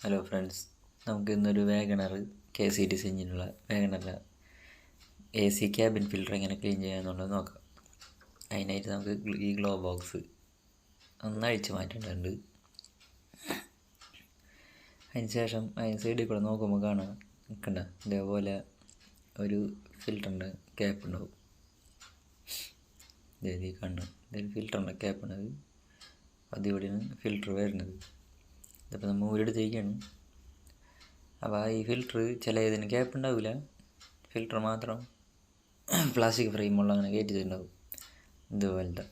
Hello friends, നമുക്ക് ഇന്നൊരു WagonR KCTC എഞ്ചിനുള്ള വാഗണറിൽ AC ക്യാബിൻ ഫിൽറ്റർ എങ്ങനെ ക്ലീൻ ചെയ്യാമെന്നുള്ളത് നോക്കാം. അതിനായിട്ട് നമുക്ക് ഈ ഗ്ലോ ബോക്സ് ഒന്ന് അഴിച്ച് മാറ്റേണ്ടതുണ്ട്. അതിന് ശേഷം അതിന് സൈഡിൽ കൂടെ നോക്കുമ്പോൾ കാണാം നിൽക്കണ്ട ഇതേപോലെ ഒരു ഫിൽറ്ററിൻ്റെ ക്യാപ്പ് ഉണ്ടാവും. ഇതേത് കാണണം, ഇതൊരു ഫിൽറ്ററിൻ്റെ ക്യാപ്പാണത്. അതിവിടെയാണ് ഫിൽറ്റർ വരുന്നത്. ഇതിപ്പോൾ നമ്മൾ ഊരെടുത്തേക്കാണ്. അപ്പോൾ ഈ ഫിൽറ്റർ ചില ഇതിന് ക്യാപ്പ് ഉണ്ടാവില്ല, ഫിൽറ്റർ മാത്രം പ്ലാസ്റ്റിക് ഫ്രെയിമുള്ള അങ്ങനെ കയറ്റിയിട്ടുണ്ടാവും ഇതുപോലത്തെ.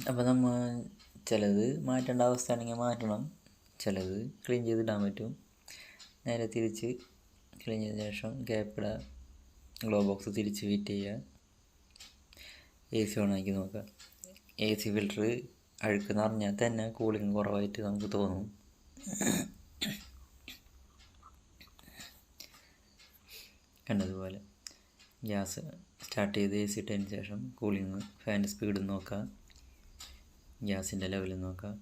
അപ്പോൾ നമ്മൾ ചിലത് മാറ്റേണ്ട അവസ്ഥയാണെങ്കിൽ മാറ്റണം, ചിലത് ക്ലീൻ ചെയ്തിടാൻ പറ്റും. നേരെ തിരിച്ച് ക്ലീൻ ചെയ്ത ശേഷം ക്യാപ്പിടുക, ഗ്ലോ ബോക്സ് തിരിച്ച് ഫിറ്റ് ചെയ്യുക, AC ഓണാക്കി നോക്കുക. AC ഫിൽറ്റർ അഴുക്ക് നിറഞ്ഞാൽ തന്നെ കൂളിംഗ് കുറവായിട്ട് നമുക്ക് തോന്നും. കണ്ടതുപോലെ ഗ്യാസ് സ്റ്റാർട്ട് ചെയ്ത് AC ഇട്ടതിന് ശേഷം കൂളിംഗ് ഫാൻ്റെ സ്പീഡ് നോക്കുക, ഗ്യാസിൻ്റെ ലെവൽ നോക്കുക.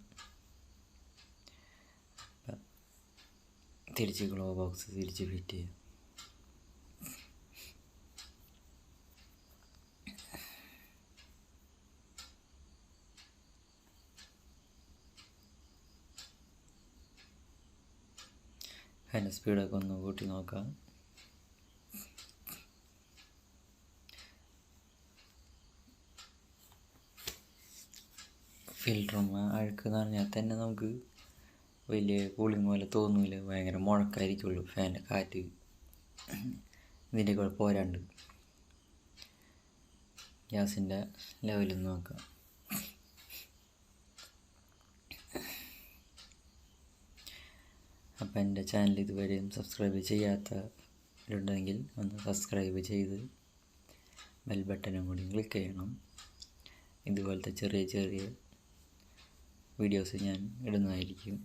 തിരിച്ച് ഗ്ലോ ബോക്സ് തിരിച്ച് ഫിറ്റ് ചെയ്യുക. ഫാൻ്റെ സ്പീഡൊക്കെ ഒന്ന് കൂട്ടി നോക്കാം. ഫിൽറ്ററും അഴുക്ക് എന്ന് പറഞ്ഞാൽ തന്നെ നമുക്ക് വലിയ കൂളിംഗ് പോലെ തോന്നില്ല, ഭയങ്കര മുഴക്കായിരിക്കുള്ളൂ ഫാൻ്റെ കാറ്റ്. ഇതിൻ്റെ കൂടെ പോരാണ്ട് ഗ്യാസിൻ്റെ ലെവലിൽ നോക്കാം. അപ്പോൾ എൻ്റെ ചാനൽ ഇതുവരെയും സബ്സ്ക്രൈബ് ചെയ്യാത്തവരുണ്ടെങ്കിൽ ഒന്ന് സബ്സ്ക്രൈബ് ചെയ്ത് ബെൽ ബട്ടനും കൂടി ക്ലിക്ക് ചെയ്യണം. ഇതുപോലത്തെ ചെറിയ ചെറിയ വീഡിയോസ് ഞാൻ ഇടുന്നതായിരിക്കും.